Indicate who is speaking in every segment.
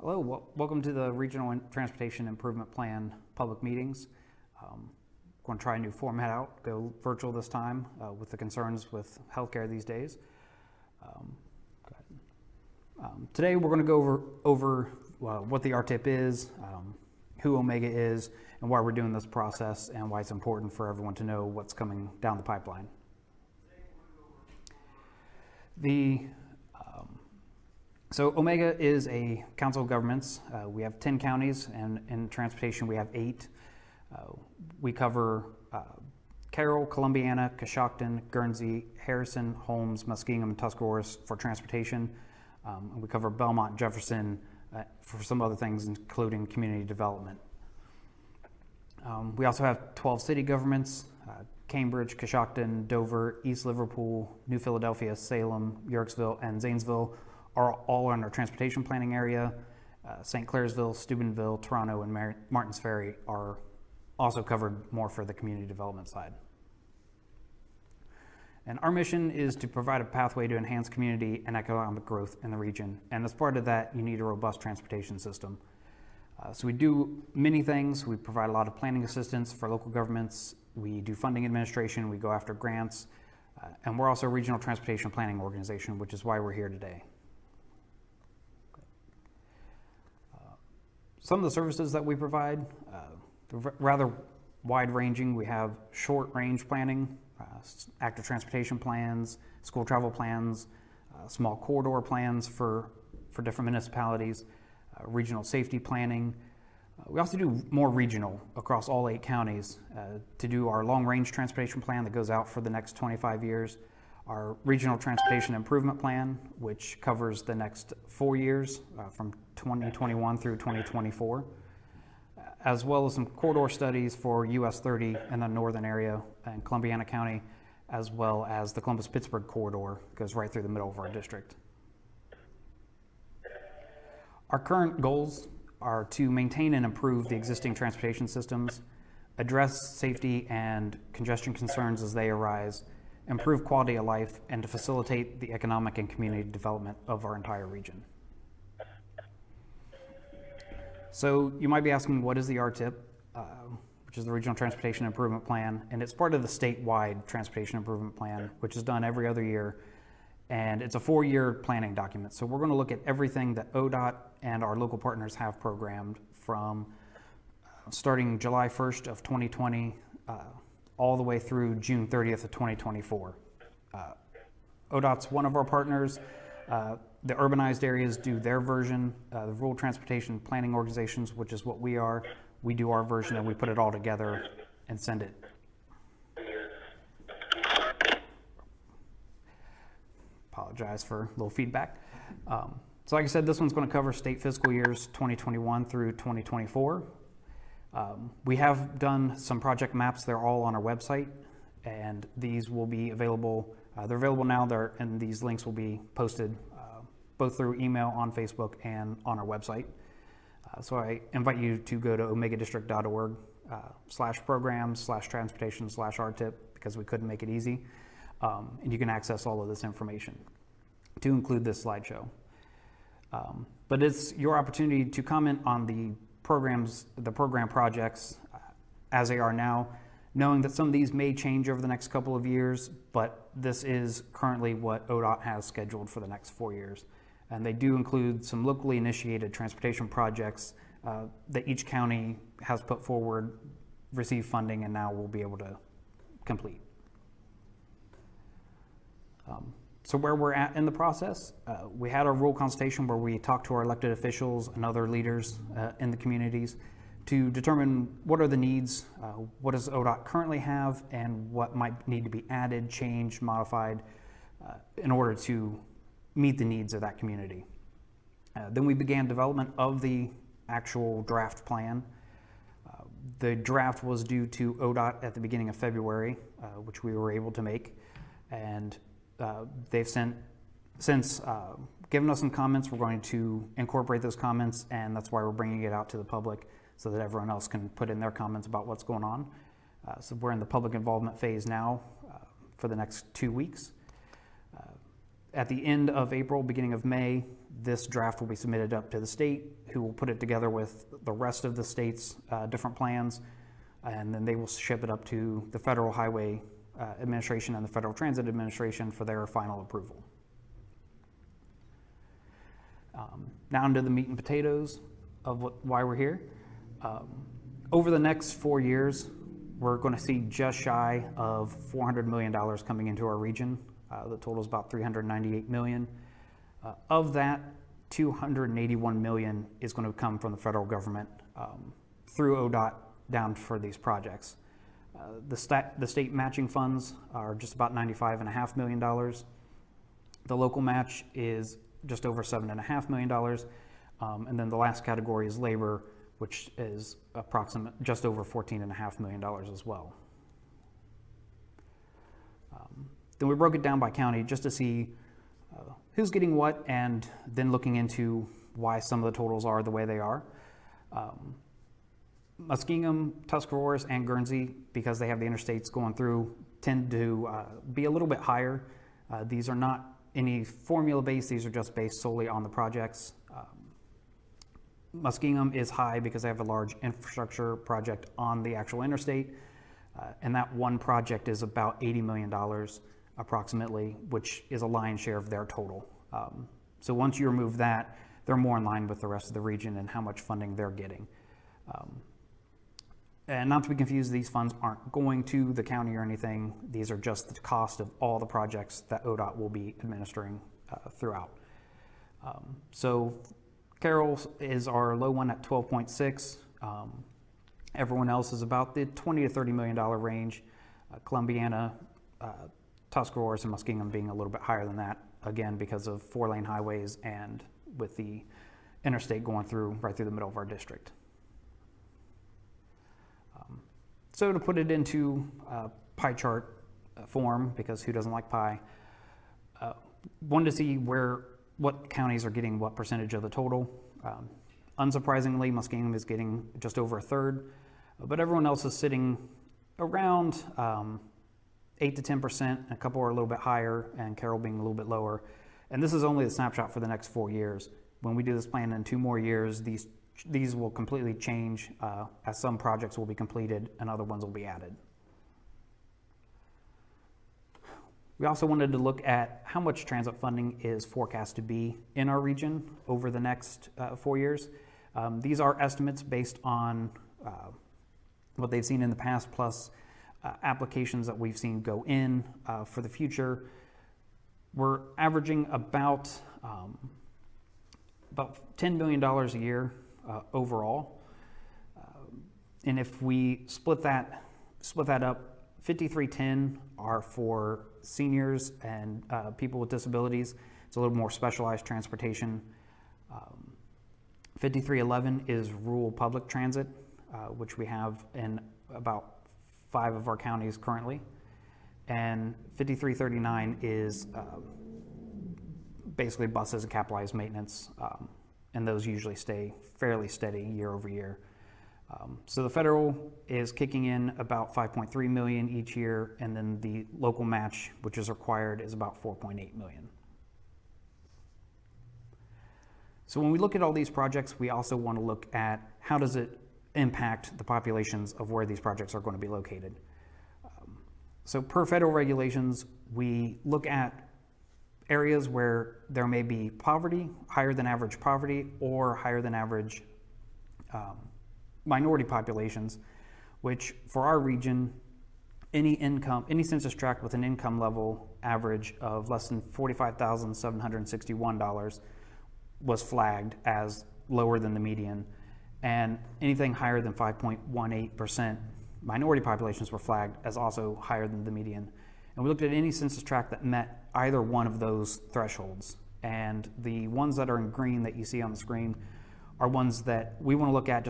Speaker 1: Hello, welcome to the Regional Transportation Improvement Plan public meetings. Going to try a new format out, go virtual this time with the concerns with healthcare these days. Today we're going to go over what the RTIP is, who Omega is, and why we're doing this process, and why it's important for everyone to know what's coming down the pipeline. So Omega is a council of governments. We have 10 counties, and in transportation we have 8. We cover Carroll, Columbiana, Coshocton, Guernsey, Harrison, Holmes, Muskingum, and Tuscarawas for transportation. And we cover Belmont, Jefferson for some other things, including community development. We also have 12 city governments: Cambridge, Coshocton, Dover, East Liverpool, New Philadelphia, Salem, Yorksville, and Zanesville are all in our transportation planning area. St. Clairsville, Steubenville, Toronto, and Martins Ferry are also covered more for the community development side. And our mission is to provide a pathway to enhance community and economic growth in the region. And as part of that, you need a robust transportation system. So we do many things. We provide a lot of planning assistance for local governments. We do funding administration. We go after grants. And we're also a regional transportation planning organization, which is why we're here today. Some of the services that we provide, they're rather wide-ranging. We have short-range planning, active transportation plans, school travel plans, small corridor plans for different municipalities, regional safety planning. We also do more regional across all 8 counties to do our long-range transportation plan that goes out for the next 25 years, our regional transportation improvement plan, which covers the next 4 years from 2021 through 2024, as well as some corridor studies for US 30 in the northern area and Columbiana County, as well as the Columbus-Pittsburgh corridor goes right through the middle of our district. Our current goals are to maintain and improve the existing transportation systems, address safety and congestion concerns as they arise, improve quality of life, and to facilitate the economic and community development of our entire region. So you might be asking, what is the RTIP, which is the Regional Transportation Improvement Plan, and it's part of the statewide Transportation Improvement Plan, which is done every other year, and it's a 4-year planning document. So we're going to look at everything that ODOT and our local partners have programmed from starting July 1st of 2020 all the way through June 30th of 2024. ODOT's one of our partners. The urbanized areas do their version. The rural transportation planning organizations, which is what we are, we do our version, and we put it all together and send it. Apologize for a little feedback. So like I said, this one's going to cover state fiscal years 2021 through 2024. We have done some project maps. They're all on our website, and these will be available. They're available now, and these links will be posted both through email, on Facebook, and on our website. So I invite you to go to omegadistrict.org/programs/transportation/RTIP, because we couldn't make it easy. And you can access all of this information to include this slideshow. But it's your opportunity to comment on the program projects as they are now, knowing that some of these may change over the next couple of years, but this is currently what ODOT has scheduled for the next 4 years. And they do include some locally initiated transportation projects that each county has put forward, received funding, and now will be able to complete. So where we're at in the process, we had our rural consultation where we talked to our elected officials and other leaders in the communities to determine what are the needs, what does ODOT currently have, and what might need to be added, changed, modified in order to meet the needs of that community. Then we began development of the actual draft plan. The draft was due to ODOT at the beginning of February, which we were able to make, and they've since given us some comments. We're going to incorporate those comments, and that's why we're bringing it out to the public so that everyone else can put in their comments about what's going on. So we're in the public involvement phase now for the next 2 weeks. At the end of April, beginning of May, this draft will be submitted up to the state, who will put it together with the rest of the state's different plans, and then they will ship it up to the Federal Highway Administration and the Federal Transit Administration for their final approval. Now into the meat and potatoes of why we're here. Over the next 4 years, we're going to see just shy of $400 million coming into our region. The total is about $398 million. Of that, $281 million is going to come from the federal government through ODOT down for these projects. The state matching funds are just about $95.5 million. The local match is just over $7.5 million. And then the last category is labor, which is just over $14.5 million as well. Then we broke it down by county just to see who's getting what, and then looking into why some of the totals are the way they are. Muskingum, Tuscarawas, and Guernsey, because they have the interstates going through, tend to be a little bit higher. These are not any formula based, these are just based solely on the projects. Muskingum is high because they have a large infrastructure project on the actual interstate, and that one project is about $80 million approximately, which is a lion's share of their total. So once you remove that, they're more in line with the rest of the region and how much funding they're getting. And not to be confused, these funds aren't going to the county or anything. These are just the cost of all the projects that ODOT will be administering throughout. So Carroll is our low one at 12.6. Everyone else is about the $20 to $30 million range. Columbiana, Tuscarawas, and Muskingum being a little bit higher than that, again, because of 4-lane highways and with the interstate going right through the middle of our district. So to put it into pie chart form, because who doesn't like pie, wanted to see what counties are getting what percentage of the total. Unsurprisingly, Muskingum is getting just over a third, but everyone else is sitting around 8 to 10%. A couple are a little bit higher, and Carroll being a little bit lower. And this is only the snapshot for the next 4 years. When we do this plan in 2 more years, these will completely change as some projects will be completed and other ones will be added. We also wanted to look at how much transit funding is forecast to be in our region over the next 4 years. These are estimates based on what they've seen in the past, plus applications that we've seen go in for the future. We're averaging about $10 million a year overall. And if we split that up, 5310 are for seniors and people with disabilities. It's a little more specialized transportation. 5311 is rural public transit, which we have in about 5 of our counties currently. And 5339 is basically buses and capitalized maintenance, and those usually stay fairly steady year over year. So the federal is kicking in about $5.3 million each year, and then the local match, which is required, is about $4.8 million. So when we look at all these projects, we also want to look at how does it impact the populations of where these projects are going to be located. So per federal regulations, we look at areas where there may be poverty, higher than average poverty, or higher than average minority populations, which for our region, any census tract with an income level average of less than $45,761 was flagged as lower than the median, and anything higher than 5.18% minority populations were flagged as also higher than the median. And we looked at any census tract that met either one of those thresholds, and the ones that are in green that you see on the screen are ones that we want to look at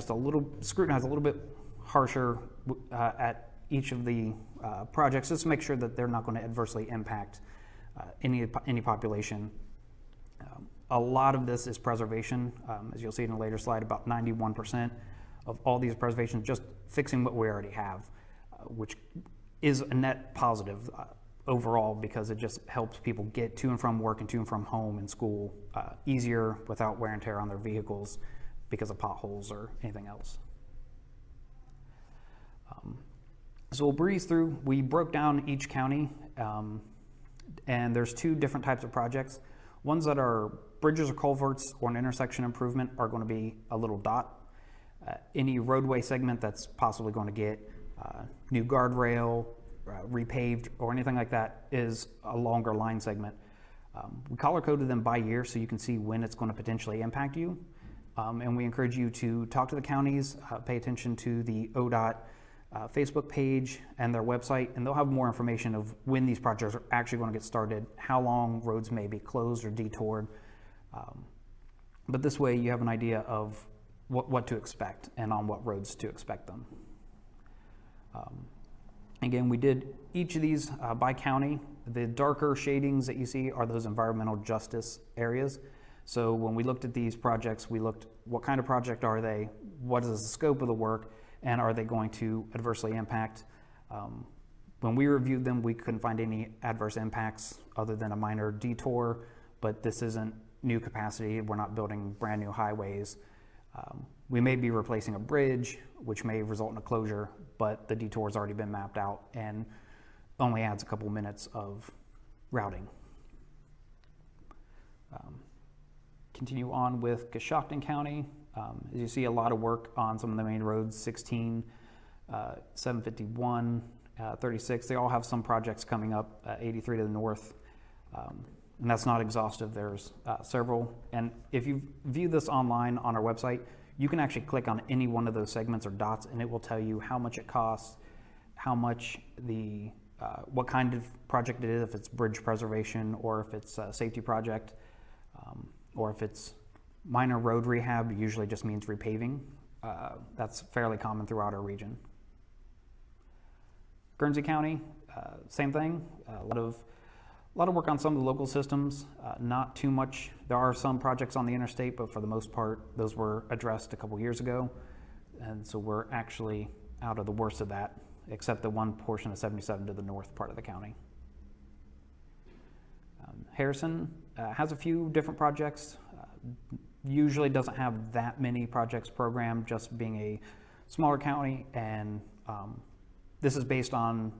Speaker 1: scrutinize a little bit harsher at each of the projects, just to make sure that they're not going to adversely impact any population. A lot of this is preservation. As you'll see in a later slide, about 91% of all these preservations just fixing what we already have, which is a net positive overall, because it just helps people get to and from work and to and from home and school easier without wear and tear on their vehicles because of potholes or anything else. So we'll breeze through. We broke down each county, and there's two different types of projects. Ones that are bridges or culverts or an intersection improvement are going to be a little dot. Any roadway segment that's possibly going to get new guardrail, repaved, or anything like that is a longer line segment. We color coded them by year so you can see when it's going to potentially impact you. And we encourage you to talk to the counties, pay attention to the ODOT Facebook page and their website, and they'll have more information of when these projects are actually going to get started, how long roads may be closed or detoured. But this way you have an idea of what to expect and on what roads to expect them. Again, we did each of these by county. The darker shadings that you see are those environmental justice areas. So when we looked at these projects, we looked what kind of project are they, what is the scope of the work, and are they going to adversely impact? When we reviewed them, we couldn't find any adverse impacts other than a minor detour, but this isn't new capacity. We're not building brand new highways. We may be replacing a bridge, which may result in a closure, but the detour's already been mapped out and only adds a couple minutes of routing. Continue on with Coshocton County. As you see, a lot of work on some of the main roads, 16, 751, 36. They all have some projects coming up, 83 to the north. And that's not exhaustive. There's several. And if you view this online on our website, you can actually click on any one of those segments or dots, and it will tell you how much it costs, how much what kind of project it is, if it's bridge preservation or if it's a safety project, or if it's minor road rehab, usually just means repaving. That's fairly common throughout our region. Guernsey County, same thing. A lot of work on some of the local systems. Not too much. There are some projects on the interstate, but for the most part, those were addressed a couple years ago, and so we're actually out of the worst of that, except the one portion of 77 to the north part of the county. Harrison has a few different projects. Usually doesn't have that many projects programmed, just being a smaller county, and this is based on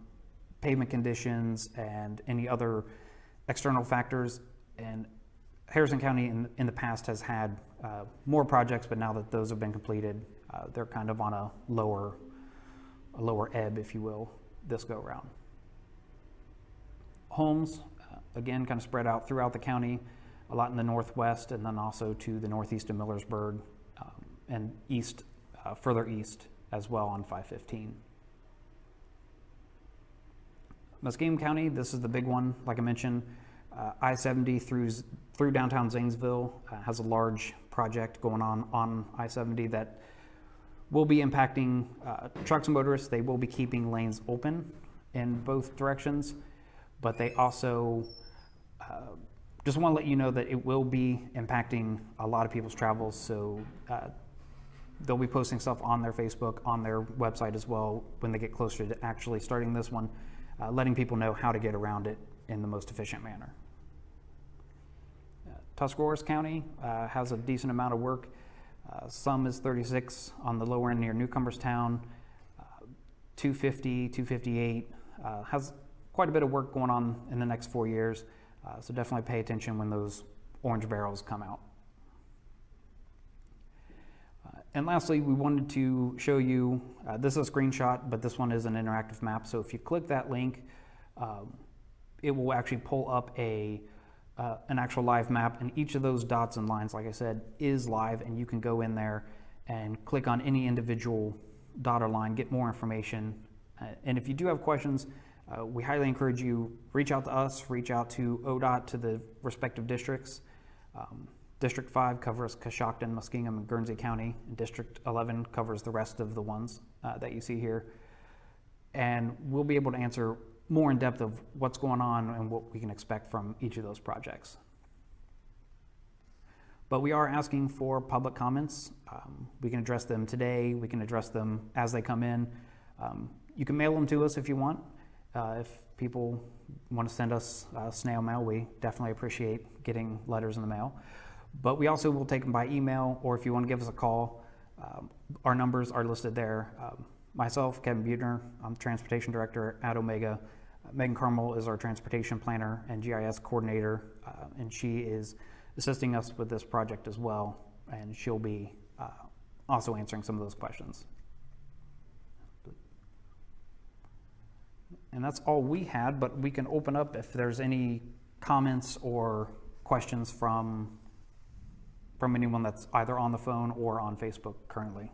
Speaker 1: pavement conditions and any other external factors. And Harrison County in the past has had more projects, but now that those have been completed, they're kind of on a lower ebb, if you will, this go around. Homes, again, kind of spread out throughout the county, a lot in the northwest, and then also to the northeast of Millersburg, and east, further east as well on 515. Muskingum County, this is the big one, like I mentioned. I-70 through downtown Zanesville has a large project going on I-70 that will be impacting trucks and motorists. They will be keeping lanes open in both directions, but they also just want to let you know that it will be impacting a lot of people's travels. So they'll be posting stuff on their Facebook, on their website as well when they get closer to actually starting this one, letting people know how to get around it in the most efficient manner. Tuscarawas County has a decent amount of work. Some is 36 on the lower end near Newcomerstown, 250, 258, has quite a bit of work going on in the next 4 years. So definitely pay attention when those orange barrels come out. And lastly, we wanted to show you, this is a screenshot, but this one is an interactive map. So if you click that link, it will actually pull up an actual live map, and each of those dots and lines, like I said, is live, and you can go in there and click on any individual dot or line, get more information. And if you do have questions, we highly encourage you, reach out to us, reach out to ODOT, to the respective districts. District 5 covers Coshocton, Muskingum, and Guernsey County, and District 11 covers the rest of the ones that you see here. And we'll be able to answer more in depth of what's going on and what we can expect from each of those projects. But we are asking for public comments. We can address them today, we can address them as they come in. You can mail them to us if you want. If people want to send us snail mail, we definitely appreciate getting letters in the mail. But we also will take them by email, or if you want to give us a call, our numbers are listed there. Myself, Kevin Butner, I'm Transportation Director at Omega. Megan Carmel is our Transportation Planner and GIS Coordinator, and she is assisting us with this project as well, and she'll be also answering some of those questions. And that's all we had, but we can open up if there's any comments or questions from anyone that's either on the phone or on Facebook currently.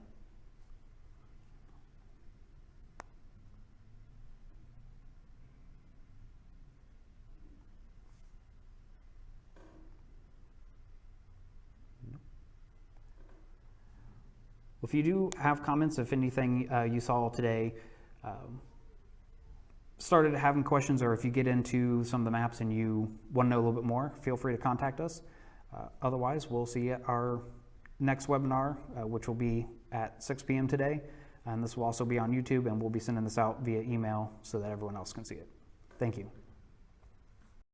Speaker 1: If you do have comments, if anything you saw today started having questions, or if you get into some of the maps and you want to know a little bit more, feel free to contact us. Otherwise, we'll see you at our next webinar, which will be at 6 p.m. today. And this will also be on YouTube, and we'll be sending this out via email so that everyone else can see it. Thank you.